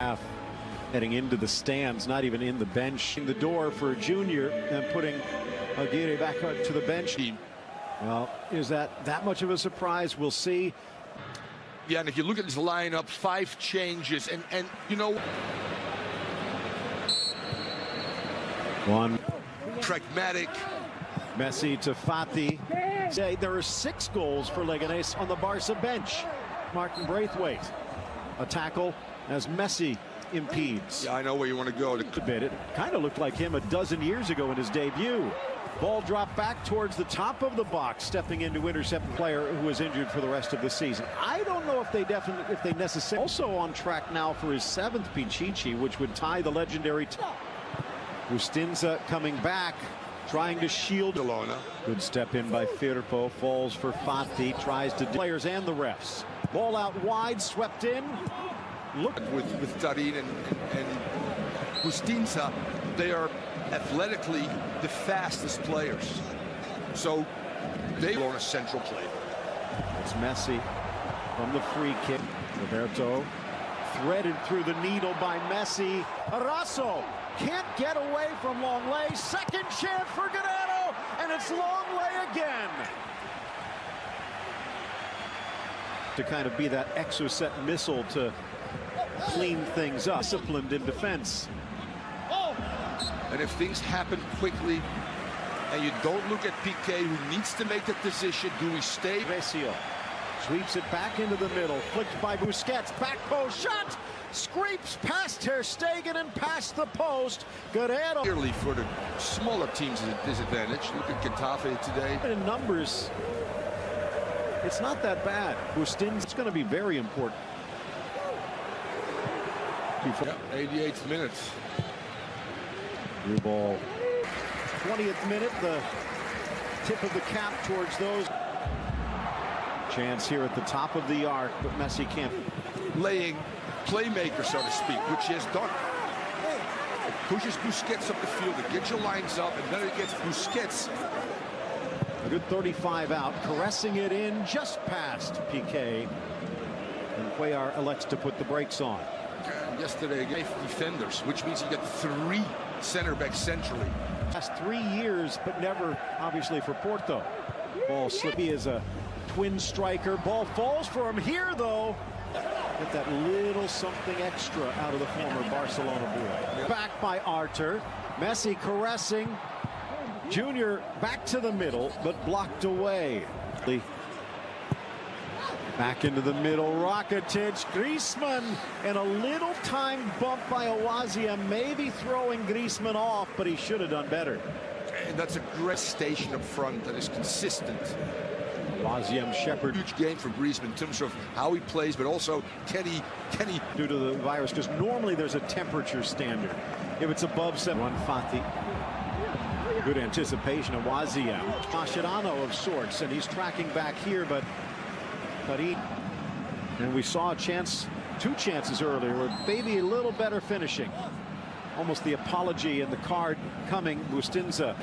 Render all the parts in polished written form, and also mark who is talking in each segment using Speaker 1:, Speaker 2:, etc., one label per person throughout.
Speaker 1: half heading into the stands, not even in the bench. In the door for Junior and putting Aguirre back to the bench. Well, is that much of a surprise? We'll see.
Speaker 2: Yeah, and if you look at this lineup, 5 changes, and you know,
Speaker 1: one
Speaker 2: pragmatic.
Speaker 1: Messi to Fati. Say there are 6 goals for Leganes on the Barca bench. Martin Braithwaite, a tackle as Messi impedes.
Speaker 2: Yeah, I know where you want to go.
Speaker 1: It kind of looked like him a dozen years ago in his debut. Ball dropped back towards the top of the box, stepping in to intercept a player who was injured for the rest of the season. I don't know if they necessarily. Also on track now for his 7th Pichichi, which would tie the legendary. Bustinza coming back, trying to shield
Speaker 2: Barcelona.
Speaker 1: Good step in by Firpo, falls for Fati, tries to players and the refs. Ball out wide, swept in. Look
Speaker 2: with Tarin and Bustinza, they are athletically the fastest players, so they are on a central play.
Speaker 1: It's Messi from the free kick. Roberto threaded through the needle by Messi. Arasso can't get away from Longley. Second chance for Guerrero, and it's Longley again. To kind of be that exocet missile to clean things up. Disciplined in defense.
Speaker 2: And if things happen quickly and you don't look at Piqué, who needs to make that decision, do we stay?
Speaker 1: Vesio sweeps it back into the middle, flicked by Busquets, back post shot, scrapes past Ter Stegen and past the post. Guerrero.
Speaker 2: Clearly for the smaller teams is a disadvantage. Look at Getafe today.
Speaker 1: In numbers, it's not that bad. Bustinza, it's going to be very important.
Speaker 2: Yeah, 88th minute.
Speaker 1: New ball. 20th minute, the tip of the cap towards those. Chance here at the top of the arc, but Messi can't.
Speaker 2: Laying playmaker, so to speak, which he has done. It pushes Busquets up the field, it gets your lines up, and then it gets Busquets.
Speaker 1: A good 35 out, caressing it in just past Piqué. And Cuellar elects to put the brakes on.
Speaker 2: Yesterday, 5 defenders, which means you get 3 center backs centrally.
Speaker 1: Last 3 years, but never, obviously, for Porto. Ball slippy as a twin striker. Ball falls for him here, though. Get that little something extra out of the former Barcelona boy. Back by Artur. Messi caressing. Junior back to the middle, but blocked away. Back into the middle, Rakitic, Griezmann, and a little time bump by Awazia, maybe throwing Griezmann off, but he should have done better.
Speaker 2: And that's a great station up front that is consistent.
Speaker 1: Awazia Shepherd.
Speaker 2: Huge game for Griezmann in terms of how he plays, but also can he
Speaker 1: due to the virus, because normally there's a temperature standard. If it's above 7, run Fati. Good anticipation of Awazia. Mascherano of sorts, and he's tracking back here, but and we saw a chance, 2 chances earlier, with maybe a little better finishing. Almost the apology and the card coming. Bustinza.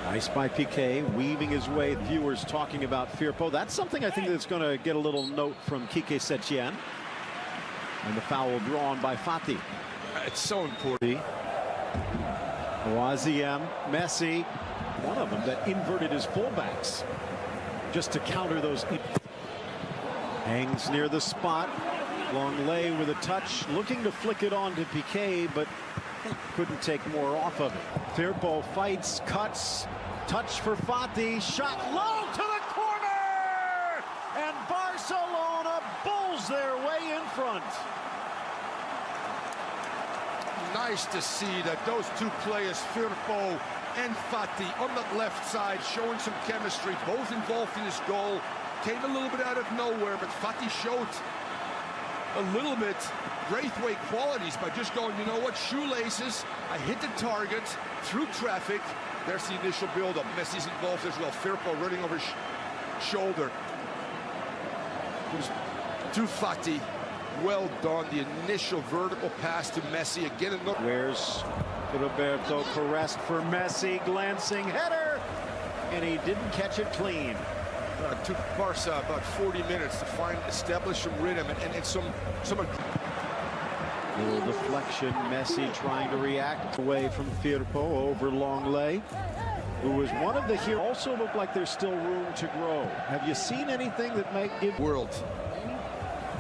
Speaker 1: Nice by Piqué, weaving his way. Viewers talking about Firpo. That's something I think that's going to get a little note from Quique Setien. And the foul drawn by Fati.
Speaker 2: It's so important.
Speaker 1: Awaziem, Messi, one of them that inverted his fullbacks just to counter those. Hangs near the spot. Longley with a touch, looking to flick it on to Piqué, but couldn't take more off of it. Firpo fights, cuts, touch for Fati, shot low to the corner, and Barcelona bulls their way in front.
Speaker 2: Nice to see that those 2 players, Firpo and Fati, on that left side, showing some chemistry, both involved in this goal. Came a little bit out of nowhere, but Fati showed a little bit Braithwaite qualities by just going, you know what, shoelaces, I hit the target, through traffic. There's the initial build-up. Messi's involved as well. Firpo running over his shoulder. To Fati. Well done. The initial vertical pass to Messi. Again, another.
Speaker 1: Where's Roberto, caressed for Messi, glancing header, and he didn't catch it clean.
Speaker 2: Took Barca about 40 minutes to establish some rhythm and some
Speaker 1: Little deflection. Messi trying to react away from Firpo over Longley, who was one of the heroes. Also look like there's still room to grow. Have you seen anything that might give
Speaker 2: world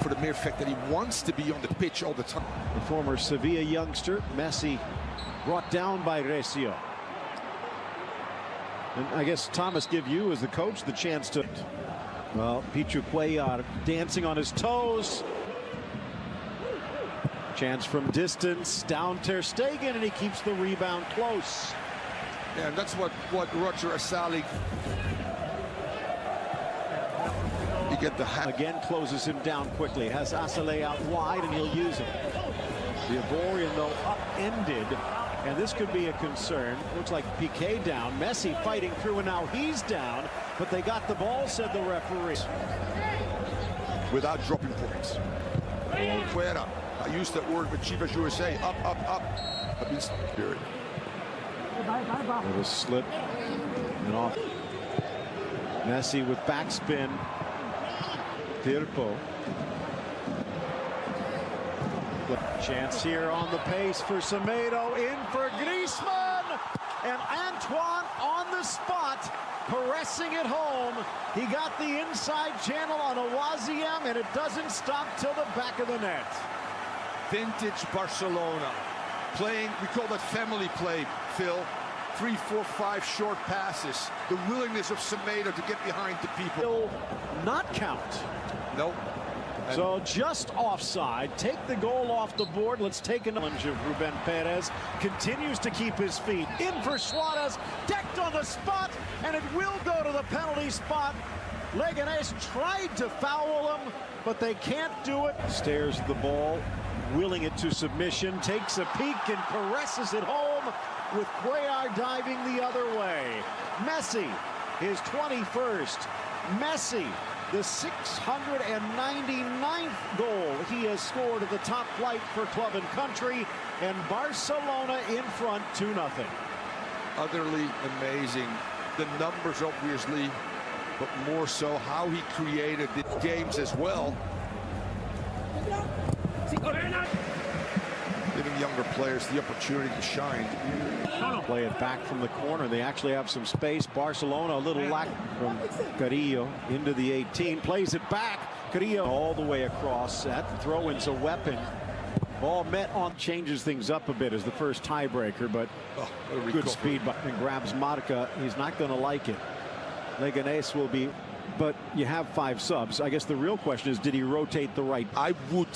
Speaker 2: for the mere fact that he wants to be on the pitch all the time?
Speaker 1: The former Sevilla youngster, Messi, brought down by Recio. And I guess, Thomas, give you as the coach the chance to... Well, Pichu Cuellar dancing on his toes. Chance from distance, down Ter Stegen, and he keeps the rebound close.
Speaker 2: Yeah, and that's what Roger Asali... You get the...
Speaker 1: Again, closes him down quickly. Has Asale out wide, and he'll use it. The Ivorian, though, upended. And this could be a concern. Looks like Piqué down. Messi fighting through, and now he's down. But they got the ball, said the referee.
Speaker 2: Without dropping points. Fuera. I used that word with Chivas USA. Up, up, up. I've been spirit.
Speaker 1: Little slip and off. Messi with backspin. Firpo. Chance here on the pace for Semedo, in for Griezmann, and Antoine on the spot, pressing it home. He got the inside channel on Awaziem, and it doesn't stop till the back of the net.
Speaker 2: Vintage Barcelona, playing, we call that family play, Phil. 3, 4, 5 short passes. The willingness of Semedo to get behind the people.
Speaker 1: Will not count.
Speaker 2: Nope.
Speaker 1: So just offside. Take the goal off the board. Let's take a challenge of Ruben Perez. Continues to keep his feet. In for Suarez. Decked on the spot. And it will go to the penalty spot. Leganes tried to foul him, but they can't do it. Stares the ball, willing it to submission. Takes a peek and caresses it home, with Cuellar diving the other way. Messi, his 21st. Messi, the 699th goal he has scored at the top flight for club and country, and Barcelona in front 2-0.
Speaker 2: Utterly amazing. The numbers, obviously, but more so how he created the games as well. Giving younger players the opportunity to shine.
Speaker 1: Play it back from the corner. They actually have some space. Barcelona, a little lack from Carrillo into the 18. Plays it back. Carrillo all the way across. That throw-in's a weapon. Ball met on, changes things up a bit as the first tiebreaker, but good speed and grabs Marca. He's not going to like it. Leganes will be, but you have 5 subs. I guess the real question is, did he rotate the right?
Speaker 2: I would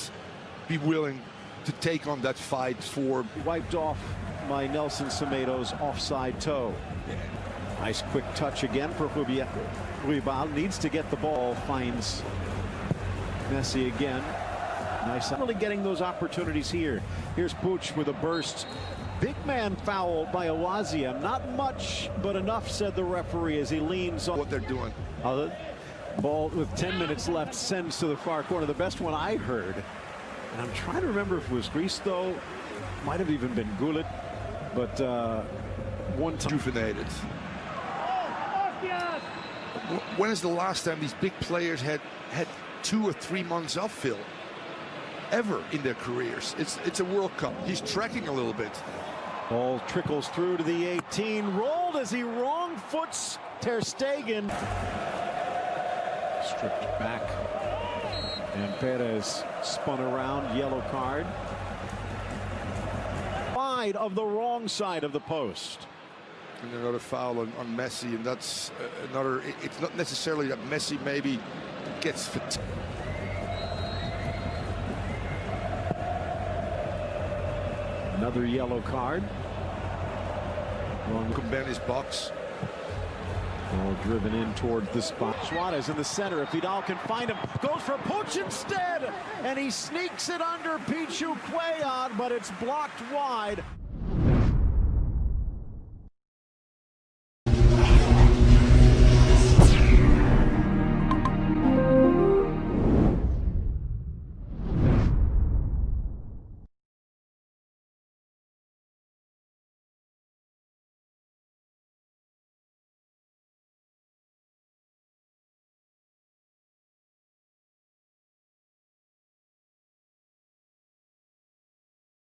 Speaker 2: be willing to take on that fight for...
Speaker 1: Wiped off by Nelson Semedo's offside toe. Nice quick touch again for Ruibal. Needs to get the ball. Finds Messi again. Nice. Really getting those opportunities here. Here's Puig with a burst. Big man foul by Awaziem. Not much, but enough, said the referee as he leans on
Speaker 2: what they're doing.
Speaker 1: Ball with 10 minutes left sends to the far corner. The best one I heard. And I'm trying to remember if it was Risto. Might have even been Gullit. But one time.
Speaker 2: Rejuvenated. When is the last time these big players had 2 or 3 months off, Phil? Ever in their careers. It's a World Cup. He's trekking a little bit.
Speaker 1: Ball trickles through to the 18. Rolled as he wrong foots Ter Stegen. Stripped back. And Perez spun around. Yellow card. Wide of the wrong side of the post.
Speaker 2: And another foul on Messi, and that's another. It's not necessarily that Messi maybe gets fatigued.
Speaker 1: Another yellow card.
Speaker 2: Kumbene's box.
Speaker 1: Ball driven in towards the spot. Suarez in the center. If Vidal can find him, goes for Puig instead, and he sneaks it under Pichu Cuellar, but it's blocked wide.